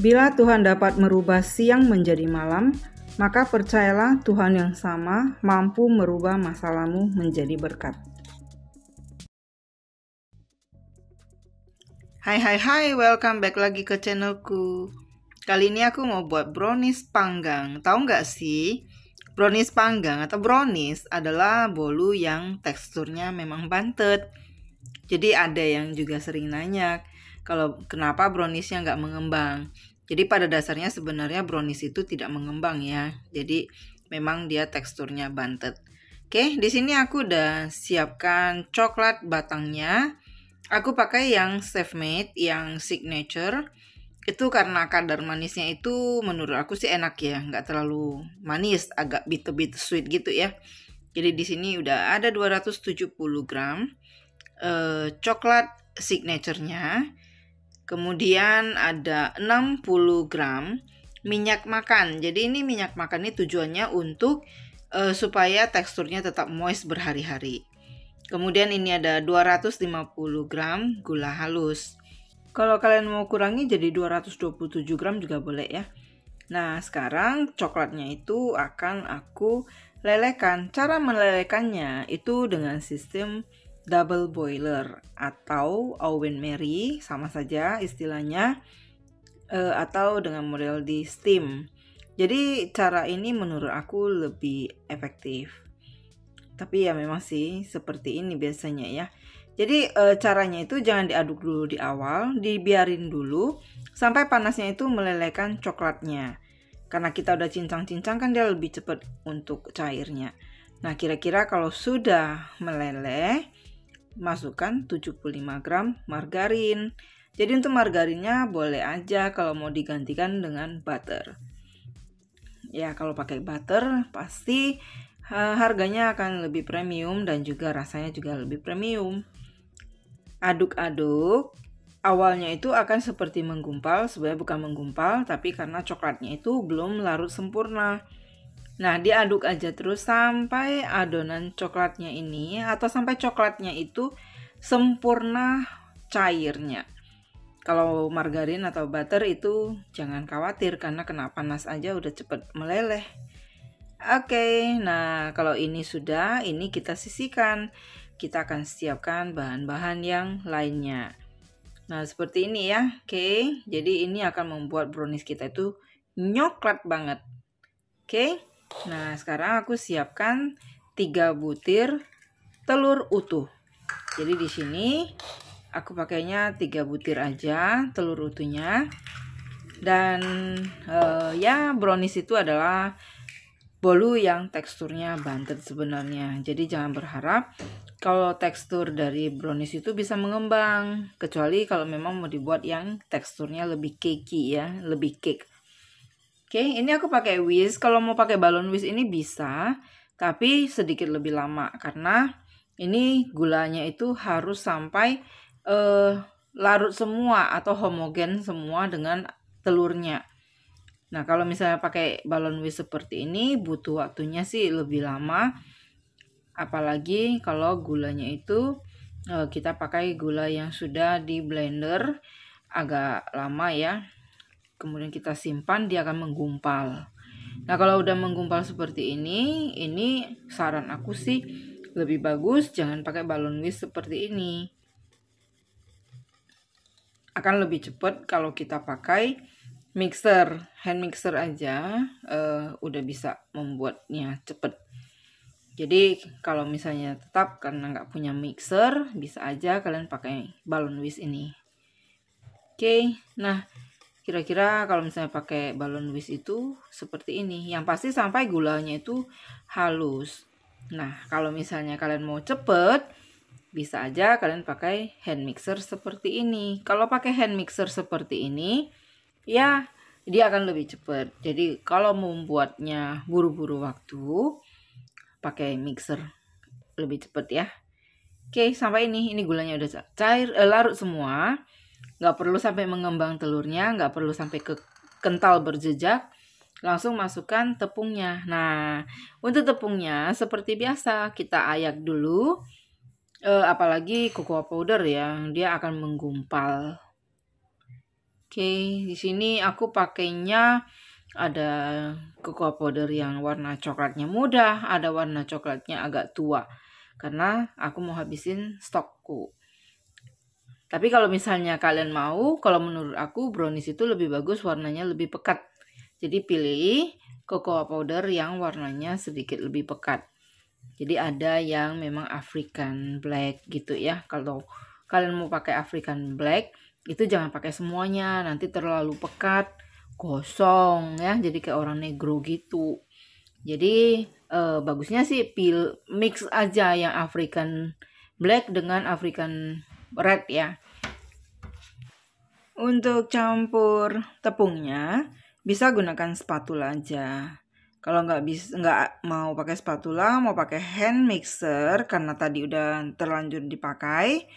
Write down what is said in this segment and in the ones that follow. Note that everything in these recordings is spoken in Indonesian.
Bila Tuhan dapat merubah siang menjadi malam, maka percayalah Tuhan yang sama mampu merubah masalahmu menjadi berkat. Hai, welcome back lagi ke channelku. Kali ini aku mau buat brownies panggang. Tahu nggak sih? Brownies panggang atau brownies adalah bolu yang teksturnya memang bantet. Jadi ada yang juga sering nanya, kalau kenapa browniesnya nggak mengembang. Jadi pada dasarnya sebenarnya brownies itu tidak mengembang ya. Jadi memang dia teksturnya bantet. Oke, di sini aku udah siapkan coklat batangnya. Aku pakai yang Chef Made, yang signature. Itu karena kadar manisnya itu menurut aku sih enak ya, nggak terlalu manis, agak bitter sweet gitu ya. Jadi di sini udah ada 270 gram coklat signaturenya. Kemudian ada 60 gram minyak makan. Jadi ini minyak makan ini tujuannya untuk supaya teksturnya tetap moist berhari-hari. Kemudian ini ada 250 gram gula halus. Kalau kalian mau kurangi jadi 227 gram juga boleh ya. Nah, sekarang coklatnya itu akan aku lelehkan. Cara melelehkannya itu dengan sistem double boiler atau oven Mary, sama saja istilahnya, atau dengan model di steam. Jadi cara ini menurut aku lebih efektif. Tapi ya memang sih seperti ini biasanya ya. Jadi caranya itu jangan diaduk dulu di awal, dibiarin dulu sampai panasnya itu melelehkan coklatnya. Karena kita udah cincang-cincang kan dia lebih cepat untuk cairnya. Nah, kira-kira kalau sudah meleleh, masukkan 75 gram margarin. Jadi untuk margarinnya boleh aja kalau mau digantikan dengan butter. Ya, kalau pakai butter pasti harganya akan lebih premium dan juga rasanya juga lebih premium. Aduk-aduk. Awalnya itu akan seperti menggumpal, sebenarnya bukan menggumpal, tapi karena coklatnya itu belum larut sempurna. Nah, diaduk aja terus sampai adonan coklatnya ini atau sampai coklatnya itu sempurna cairnya. Kalau margarin atau butter itu jangan khawatir karena kena panas aja udah cepet meleleh. Oke, nah kalau ini sudah, ini kita sisihkan. Kita akan siapkan bahan-bahan yang lainnya. Nah, seperti ini ya. Oke, jadi ini akan membuat brownies kita itu nyoklat banget. Oke. Nah, sekarang aku siapkan 3 butir telur utuh. Jadi di sini aku pakainya 3 butir aja telur utuhnya. Dan ya brownies itu adalah bolu yang teksturnya bantet sebenarnya. Jadi jangan berharap kalau tekstur dari brownies itu bisa mengembang. Kecuali kalau memang mau dibuat yang teksturnya lebih cakey ya, lebih cake. Oke, ini aku pakai whisk. Kalau mau pakai balon whisk ini bisa, tapi sedikit lebih lama karena ini gulanya itu harus sampai larut semua atau homogen semua dengan telurnya. Nah, kalau misalnya pakai balon whisk seperti ini butuh waktunya sih lebih lama. Apalagi kalau gulanya itu kita pakai gula yang sudah di blender agak lama ya. Kemudian kita simpan, dia akan menggumpal. Nah, kalau udah menggumpal seperti ini saran aku sih lebih bagus jangan pakai balon whisk seperti ini. Akan lebih cepat kalau kita pakai mixer, hand mixer aja udah bisa membuatnya cepat. Jadi kalau misalnya tetap karena nggak punya mixer, bisa aja kalian pakai balon whisk ini. Oke, nah kira-kira kalau misalnya pakai balon whisk itu seperti ini. Yang pasti sampai gulanya itu halus. Nah, kalau misalnya kalian mau cepet, bisa aja kalian pakai hand mixer seperti ini. Kalau pakai hand mixer seperti ini, ya dia akan lebih cepat. Jadi kalau membuatnya buru-buru waktu, pakai mixer lebih cepat ya. Oke, sampai ini gulanya udah cair, larut semua. Nggak perlu sampai mengembang telurnya, nggak perlu sampai ke kental berjejak. Langsung masukkan tepungnya. Nah, untuk tepungnya seperti biasa kita ayak dulu. Apalagi cocoa powder ya, dia akan menggumpal. Oke, di sini aku pakainya ada cocoa powder yang warna coklatnya muda, ada warna coklatnya agak tua. Karena aku mau habisin stokku. Tapi kalau misalnya kalian mau, kalau menurut aku brownies itu lebih bagus warnanya lebih pekat. Jadi pilih cocoa powder yang warnanya sedikit lebih pekat. Jadi ada yang memang African black gitu ya. Kalau kalian mau pakai African black, itu jangan pakai semuanya, nanti terlalu pekat, gosong ya. Jadi kayak orang negro gitu. Jadi bagusnya sih mix aja yang African black dengan African red ya. Untuk campur tepungnya bisa gunakan spatula aja. Kalau nggak mau pakai spatula, mau pakai hand mixer karena tadi udah terlanjur dipakai,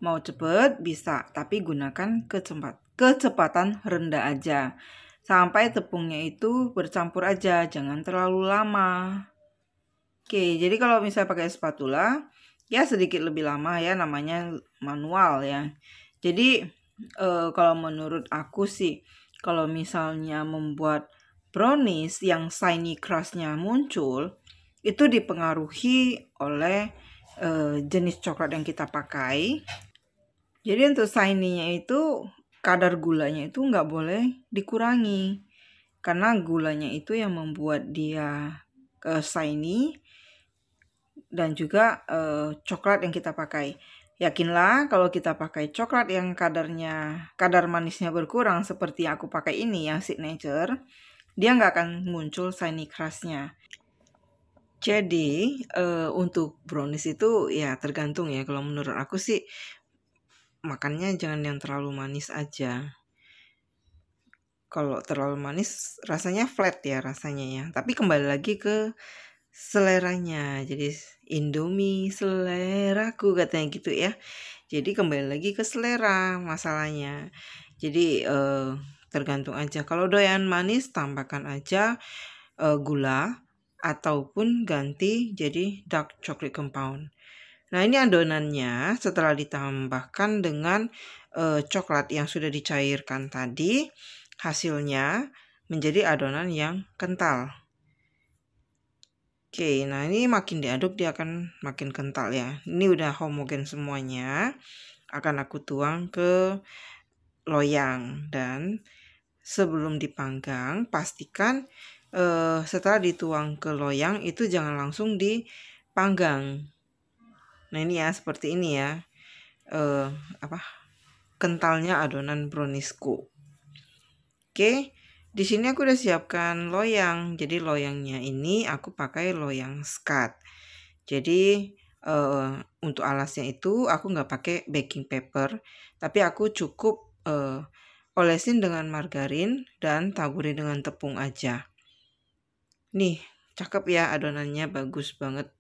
mau cepet bisa, tapi gunakan kecepatan rendah aja. Sampai tepungnya itu bercampur aja, jangan terlalu lama. Oke, jadi kalau misalnya pakai spatula, ya sedikit lebih lama ya, namanya manual ya. Jadi kalau menurut aku sih, kalau misalnya membuat brownies yang shiny crust-nya muncul, itu dipengaruhi oleh jenis coklat yang kita pakai. Jadi untuk shiny-nya itu kadar gulanya itu nggak boleh dikurangi, karena gulanya itu yang membuat dia shiny dan juga coklat yang kita pakai. Yakinlah kalau kita pakai coklat yang kadar manisnya berkurang seperti yang aku pakai ini yang signature, dia nggak akan muncul shiny crust-nya. Jadi untuk brownies itu ya tergantung ya. Kalau menurut aku sih makannya jangan yang terlalu manis aja. Kalau terlalu manis rasanya flat ya rasanya ya. Tapi kembali lagi ke seleranya. Jadi Indomie seleraku katanya gitu ya. Jadi kembali lagi ke selera masalahnya. Jadi tergantung aja. Kalau doyan manis tambahkan aja gula ataupun ganti jadi dark chocolate compound. Nah, ini adonannya setelah ditambahkan dengan coklat yang sudah dicairkan tadi, hasilnya menjadi adonan yang kental. Oke, nah ini makin diaduk dia akan makin kental ya. Ini udah homogen semuanya. Akan aku tuang ke loyang dan sebelum dipanggang pastikan setelah dituang ke loyang itu jangan langsung dipanggang. Nah ini ya seperti ini ya kentalnya adonan browniesku. Oke. Di sini aku udah siapkan loyang. Jadi loyangnya ini aku pakai loyang skat. Jadi untuk alasnya itu aku nggak pakai baking paper, tapi aku cukup olesin dengan margarin dan taburi dengan tepung aja. Nih, cakep ya adonannya, bagus banget,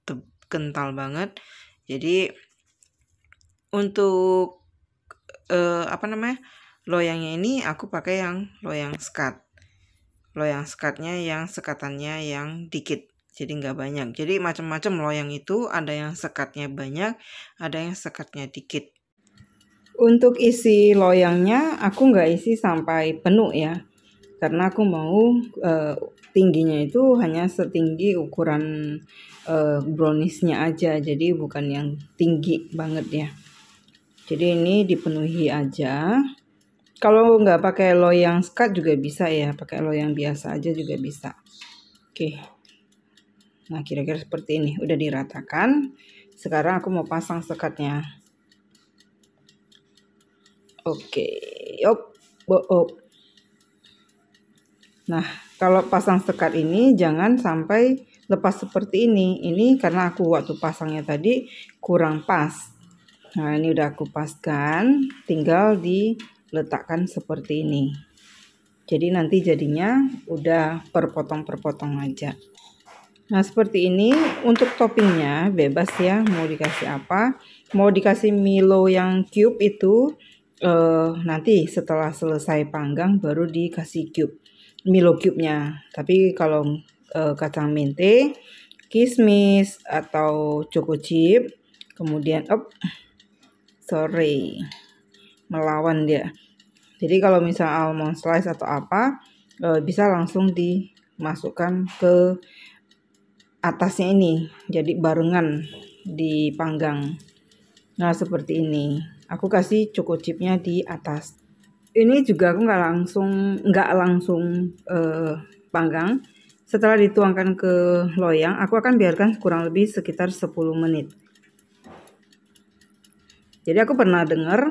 kental banget. Jadi untuk loyangnya ini aku pakai yang loyang skat. Loyang skatnya yang sekatannya yang dikit, jadi nggak banyak. Jadi macam-macam loyang itu, ada yang sekatnya banyak, ada yang sekatnya dikit. Untuk isi loyangnya aku nggak isi sampai penuh ya, karena aku mau tingginya itu hanya setinggi ukuran browniesnya aja, jadi bukan yang tinggi banget ya. Jadi ini dipenuhi aja. Kalau nggak pakai loyang skat juga bisa ya, pakai loyang biasa aja juga bisa. Oke. Nah, kira-kira seperti ini, udah diratakan. Sekarang aku mau pasang sekatnya. Oke, yop. Nah, kalau pasang sekat ini jangan sampai lepas seperti ini. Ini karena aku waktu pasangnya tadi kurang pas. Nah, ini udah aku paskan, tinggal diletakkan seperti ini. Jadi nanti jadinya udah perpotong-perpotong aja. Nah, seperti ini. Untuk toppingnya bebas ya, mau dikasih apa. Mau dikasih Milo yang cube itu nanti setelah selesai panggang baru dikasih Milo cube-nya. Tapi kalau kacang mente, kismis atau choco chip, kemudian melawan dia. Jadi kalau misalnya almond slice atau apa, bisa langsung dimasukkan ke atasnya ini, jadi barengan dipanggang. Nah seperti ini, aku kasih choco chipnya di atas. Ini juga aku nggak langsung panggang. Setelah dituangkan ke loyang, aku akan biarkan kurang lebih sekitar 10 menit. Jadi aku pernah dengar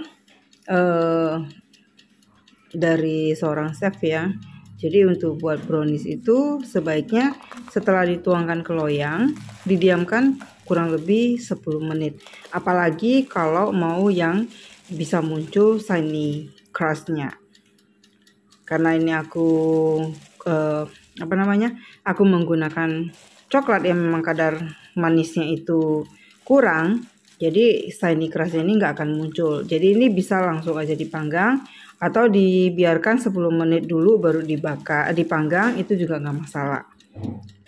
dari seorang chef ya. Jadi untuk buat brownies itu sebaiknya setelah dituangkan ke loyang, didiamkan kurang lebih 10 menit. Apalagi kalau mau yang bisa muncul shiny crust-nya. Karena ini aku aku menggunakan coklat yang memang kadar manisnya itu kurang, jadi shiny crust ini nggak akan muncul. Jadi ini bisa langsung aja dipanggang atau dibiarkan 10 menit dulu baru dipanggang, itu juga nggak masalah.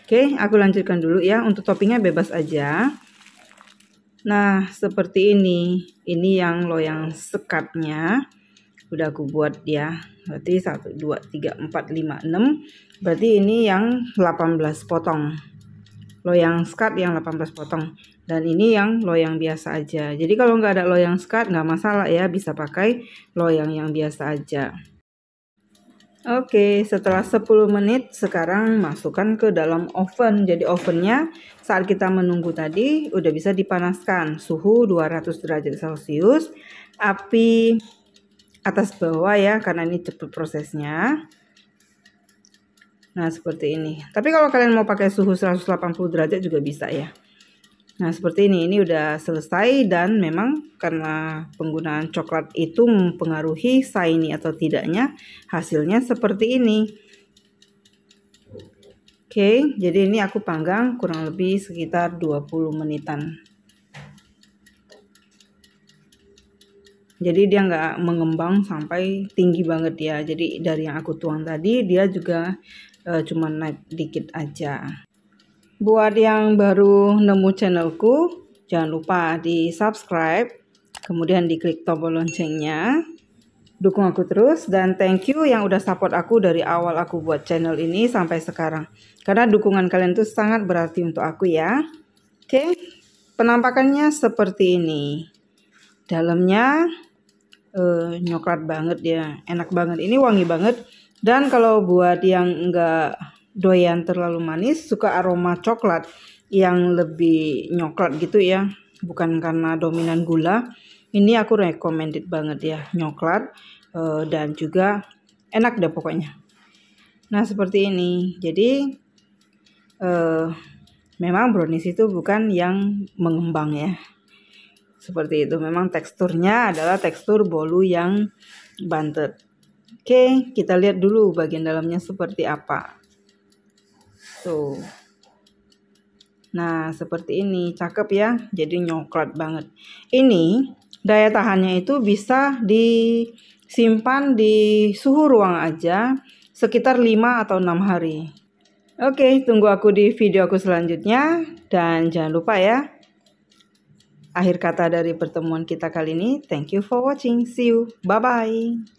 Oke, aku lanjutkan dulu ya. Untuk toppingnya bebas aja. Nah seperti ini yang loyang sekatnya udah aku buat ya. Berarti 1 2 3 4 5 6. Berarti ini yang 18 potong. Loyang skat yang 18 potong. Dan ini yang loyang biasa aja. Jadi kalau nggak ada loyang skat nggak masalah ya, bisa pakai loyang yang biasa aja. Oke, setelah 10 menit sekarang masukkan ke dalam oven. Jadi ovennya saat kita menunggu tadi udah bisa dipanaskan. Suhu 200 derajat Celcius. Api atas bawah ya, karena ini cepat prosesnya. Nah seperti ini. Tapi kalau kalian mau pakai suhu 180 derajat juga bisa ya. Nah seperti ini udah selesai, dan memang karena penggunaan coklat itu mempengaruhi shiny atau tidaknya hasilnya seperti ini. Oke, jadi ini aku panggang kurang lebih sekitar 20 menitan. Jadi dia nggak mengembang sampai tinggi banget ya. Jadi dari yang aku tuang tadi dia juga cuma naik dikit aja. Buat yang baru nemu channelku, jangan lupa di subscribe, kemudian diklik tombol loncengnya. Dukung aku terus, dan thank you yang udah support aku dari awal aku buat channel ini sampai sekarang. Karena dukungan kalian tuh sangat berarti untuk aku ya. Oke, penampakannya seperti ini. Dalamnya nyoklat banget ya, enak banget, ini wangi banget. Dan kalau buat yang enggak doyan terlalu manis, suka aroma coklat yang lebih nyoklat gitu ya, bukan karena dominan gula, ini aku recommended banget ya, nyoklat dan juga enak deh pokoknya. Nah seperti ini. Jadi memang brownies itu bukan yang mengembang ya, seperti itu. Memang teksturnya adalah tekstur bolu yang bantet. Oke, kita lihat dulu bagian dalamnya seperti apa. Tuh. Nah, seperti ini. Cakep ya. Jadi nyoklat banget. Ini daya tahannya itu bisa disimpan di suhu ruang aja sekitar 5 atau 6 hari. Oke, tunggu aku di video aku selanjutnya. Dan jangan lupa ya, akhir kata dari pertemuan kita kali ini, thank you for watching. See you. Bye-bye.